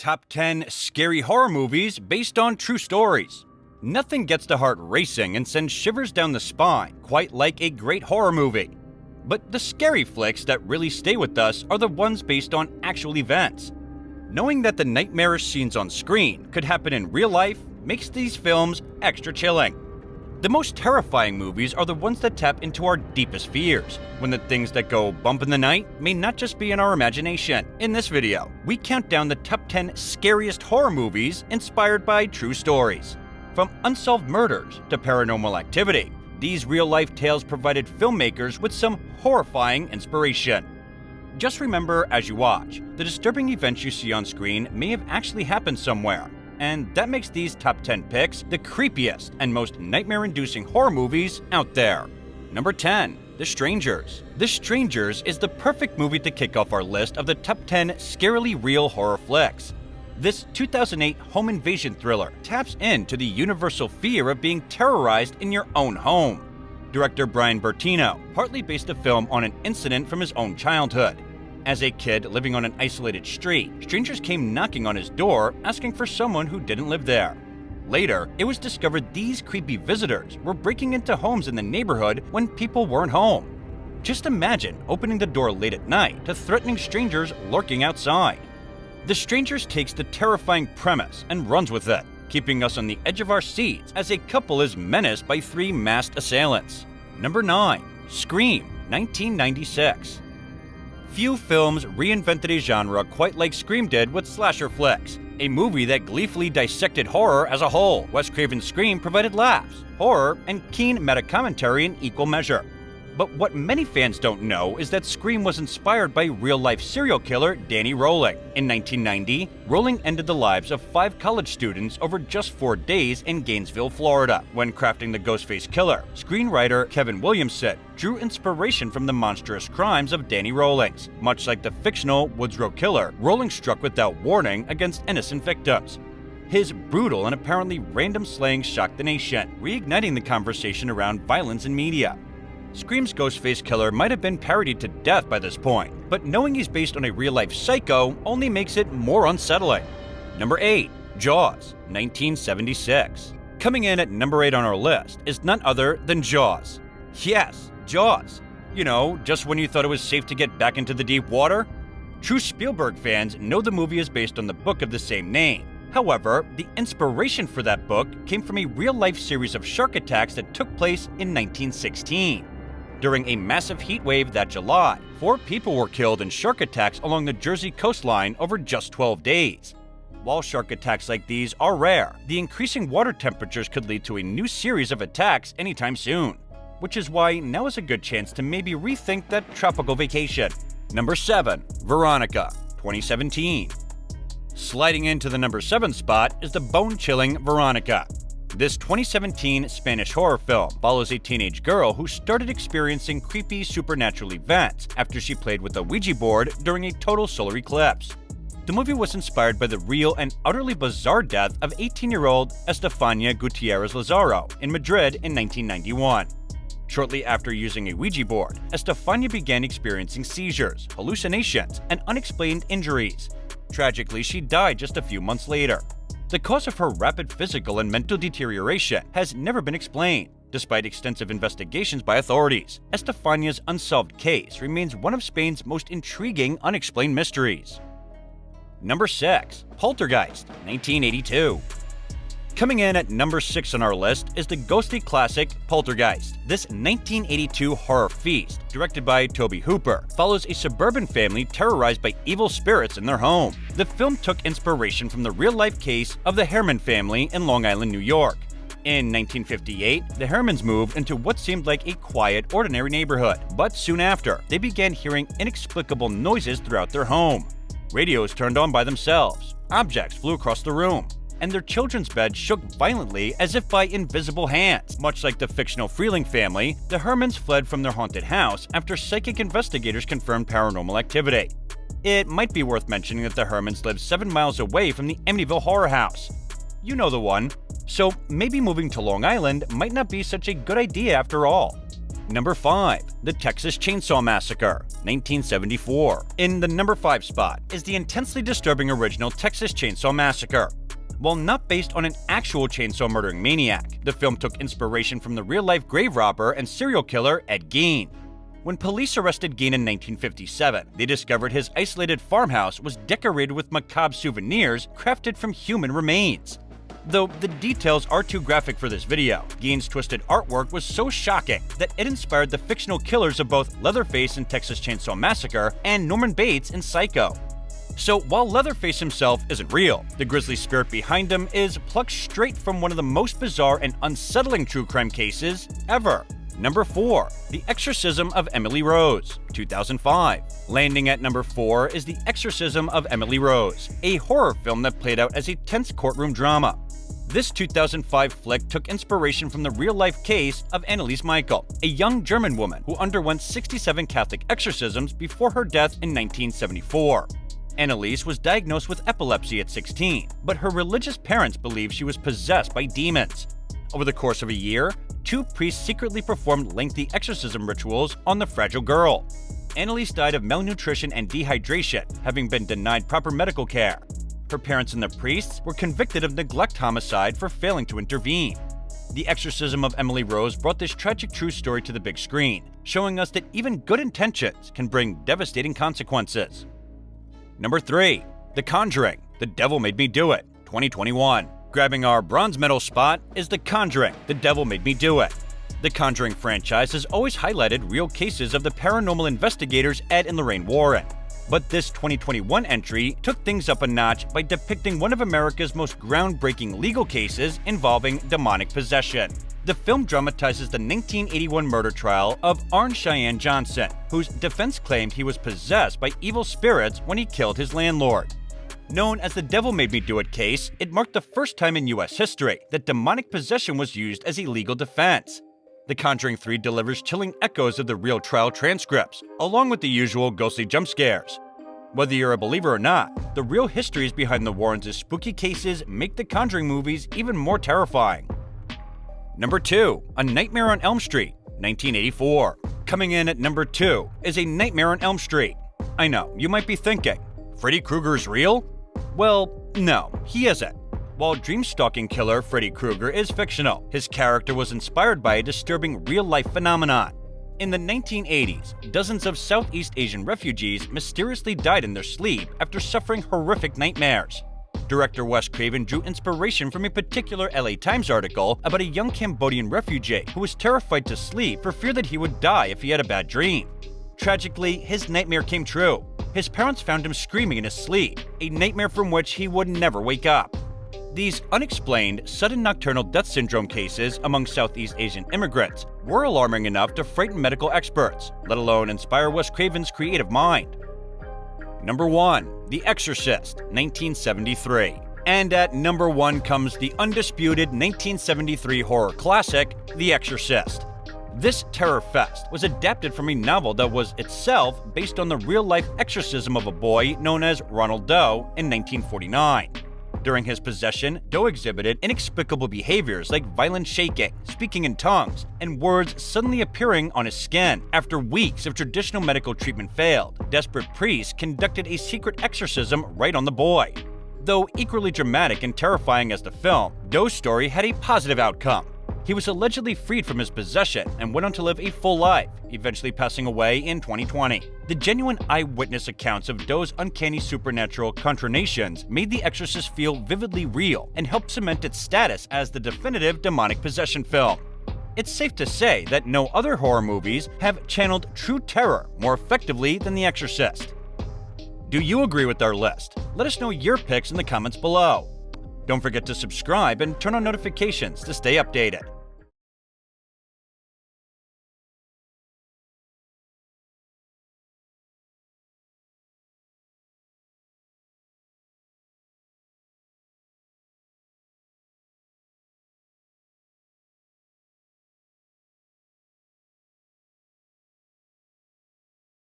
Top 10 Scary Horror Movies Based on True Stories. Nothing gets the heart racing and sends shivers down the spine quite like a great horror movie. But the scary flicks that really stay with us are the ones based on actual events. Knowing that the nightmarish scenes on screen could happen in real life makes these films extra chilling. The most terrifying movies are the ones that tap into our deepest fears, when the things that go bump in the night may not just be in our imagination. In this video, we count down the top 10 scariest horror movies inspired by true stories. From unsolved murders to paranormal activity, these real-life tales provided filmmakers with some horrifying inspiration. Just remember as you watch, the disturbing events you see on screen may have actually happened somewhere. And that makes these top 10 picks the creepiest and most nightmare-inducing horror movies out there. Number 10. The Strangers. The Strangers is the perfect movie to kick off our list of the top 10 scarily real horror flicks. This 2008 home invasion thriller taps into the universal fear of being terrorized in your own home. Director Brian Bertino partly based the film on an incident from his own childhood. As a kid living on an isolated street, strangers came knocking on his door asking for someone who didn't live there. Later, it was discovered these creepy visitors were breaking into homes in the neighborhood when people weren't home. Just imagine opening the door late at night to threatening strangers lurking outside. The Strangers takes the terrifying premise and runs with it, keeping us on the edge of our seats as a couple is menaced by three masked assailants. Number 9. Scream, 1996. Few films reinvented a genre quite like Scream did with slasher flicks, a movie that gleefully dissected horror as a whole. Wes Craven's Scream provided laughs, horror, and keen meta-commentary in equal measure. But what many fans don't know is that Scream was inspired by real-life serial killer Danny Rolling. In 1990, Rolling ended the lives of 5 college students over just 4 days in Gainesville, Florida. When crafting the Ghostface Killer, screenwriter Kevin Williamson drew inspiration from the monstrous crimes of Danny Rawlings. Much like the fictional Woodrow Killer, Rolling struck without warning against innocent victims. His brutal and apparently random slaying shocked the nation, reigniting the conversation around violence in media. Scream's Ghostface Killer might have been parodied to death by this point, but knowing he's based on a real-life psycho only makes it more unsettling. Number 8. Jaws, 1976. Coming in at number 8 on our list is none other than Jaws. Yes, Jaws. You know, just when you thought it was safe to get back into the deep water? True Spielberg fans know the movie is based on the book of the same name. However, the inspiration for that book came from a real-life series of shark attacks that took place in 1916. During a massive heat wave that July, 4 people were killed in shark attacks along the Jersey coastline over just 12 days. While shark attacks like these are rare, the increasing water temperatures could lead to a new series of attacks anytime soon, which is why now is a good chance to maybe rethink that tropical vacation. Number 7. Veronica, 2017. Sliding into the number 7 spot is the bone-chilling Veronica. This 2017 Spanish horror film follows a teenage girl who started experiencing creepy supernatural events after she played with a Ouija board during a total solar eclipse. The movie was inspired by the real and utterly bizarre death of 18-year-old Estefania Gutierrez Lazaro in Madrid in 1991. Shortly after using a Ouija board, Estefania began experiencing seizures, hallucinations, and unexplained injuries. Tragically, she died just a few months later. The cause of her rapid physical and mental deterioration has never been explained, despite extensive investigations by authorities. Estefania's unsolved case remains one of Spain's most intriguing unexplained mysteries. Number 6. Poltergeist, 1982. Coming in at number 6 on our list is the ghostly classic Poltergeist. This 1982 horror feast, directed by Tobe Hooper, follows a suburban family terrorized by evil spirits in their home. The film took inspiration from the real-life case of the Herman family in Long Island, New York. In 1958, the Hermans moved into what seemed like a quiet, ordinary neighborhood, but soon after, they began hearing inexplicable noises throughout their home. Radios turned on by themselves, objects flew across the room, and their children's bed shook violently as if by invisible hands. Much like the fictional Freeling family, the Hermans fled from their haunted house after psychic investigators confirmed paranormal activity. It might be worth mentioning that the Hermans lived 7 miles away from the Amityville Horror House. You know the one. So maybe moving to Long Island might not be such a good idea after all. Number 5. The Texas Chainsaw Massacre, 1974. In the number 5 spot is the intensely disturbing original Texas Chainsaw Massacre. While not based on an actual chainsaw murdering maniac, the film took inspiration from the real-life grave robber and serial killer Ed Gein. When police arrested Gein in 1957, they discovered his isolated farmhouse was decorated with macabre souvenirs crafted from human remains. Though the details are too graphic for this video, Gein's twisted artwork was so shocking that it inspired the fictional killers of both Leatherface in Texas Chainsaw Massacre and Norman Bates in Psycho. So while Leatherface himself isn't real, the grisly spirit behind him is plucked straight from one of the most bizarre and unsettling true crime cases ever. Number 4. The Exorcism of Emily Rose, 2005. Landing at number 4 is The Exorcism of Emily Rose, a horror film that played out as a tense courtroom drama. This 2005 flick took inspiration from the real-life case of Anneliese Michael, a young German woman who underwent 67 Catholic exorcisms before her death in 1974. Anneliese was diagnosed with epilepsy at 16, but her religious parents believed she was possessed by demons. Over the course of a year, 2 priests secretly performed lengthy exorcism rituals on the fragile girl. Anneliese died of malnutrition and dehydration, having been denied proper medical care. Her parents and the priests were convicted of neglect homicide for failing to intervene. The Exorcism of Emily Rose brought this tragic true story to the big screen, showing us that even good intentions can bring devastating consequences. Number 3. The Conjuring, The Devil Made Me Do It, 2021. Grabbing our bronze medal spot is The Conjuring, The Devil Made Me Do It. The Conjuring franchise has always highlighted real cases of the paranormal investigators Ed and Lorraine Warren. But this 2021 entry took things up a notch by depicting one of America's most groundbreaking legal cases involving demonic possession. The film dramatizes the 1981 murder trial of Arne Cheyenne Johnson, whose defense claimed he was possessed by evil spirits when he killed his landlord. Known as the Devil Made Me Do It case, it marked the first time in U.S. history that demonic possession was used as a legal defense. The Conjuring 3 delivers chilling echoes of the real trial transcripts, along with the usual ghostly jump scares. Whether you're a believer or not, the real histories behind the Warrens' spooky cases make the Conjuring movies even more terrifying. Number 2. A Nightmare on Elm Street, 1984. Coming in at number 2 is A Nightmare on Elm Street. I know, you might be thinking, Freddy Krueger's real? Well, no, he isn't. While dream-stalking killer Freddy Krueger is fictional, his character was inspired by a disturbing real-life phenomenon. In the 1980s, dozens of Southeast Asian refugees mysteriously died in their sleep after suffering horrific nightmares. Director Wes Craven drew inspiration from a particular LA Times article about a young Cambodian refugee who was terrified to sleep for fear that he would die if he had a bad dream. Tragically, his nightmare came true. His parents found him screaming in his sleep, a nightmare from which he would never wake up. These unexplained, sudden nocturnal death syndrome cases among Southeast Asian immigrants were alarming enough to frighten medical experts, let alone inspire Wes Craven's creative mind. Number 1. The Exorcist, 1973. And at number 1 comes the undisputed 1973 horror classic, The Exorcist. This terror fest was adapted from a novel that was itself based on the real-life exorcism of a boy known as Ronald Doe in 1949. During his possession, Doe exhibited inexplicable behaviors like violent shaking, speaking in tongues, and words suddenly appearing on his skin. After weeks of traditional medical treatment failed, desperate priests conducted a secret exorcism right on the boy. Though equally dramatic and terrifying as the film, Doe's story had a positive outcome. He was allegedly freed from his possession and went on to live a full life, eventually passing away in 2020. The genuine eyewitness accounts of Doe's uncanny supernatural conjurations made The Exorcist feel vividly real and helped cement its status as the definitive demonic possession film. It's safe to say that no other horror movies have channeled true terror more effectively than The Exorcist. Do you agree with our list? Let us know your picks in the comments below. Don't forget to subscribe and turn on notifications to stay updated.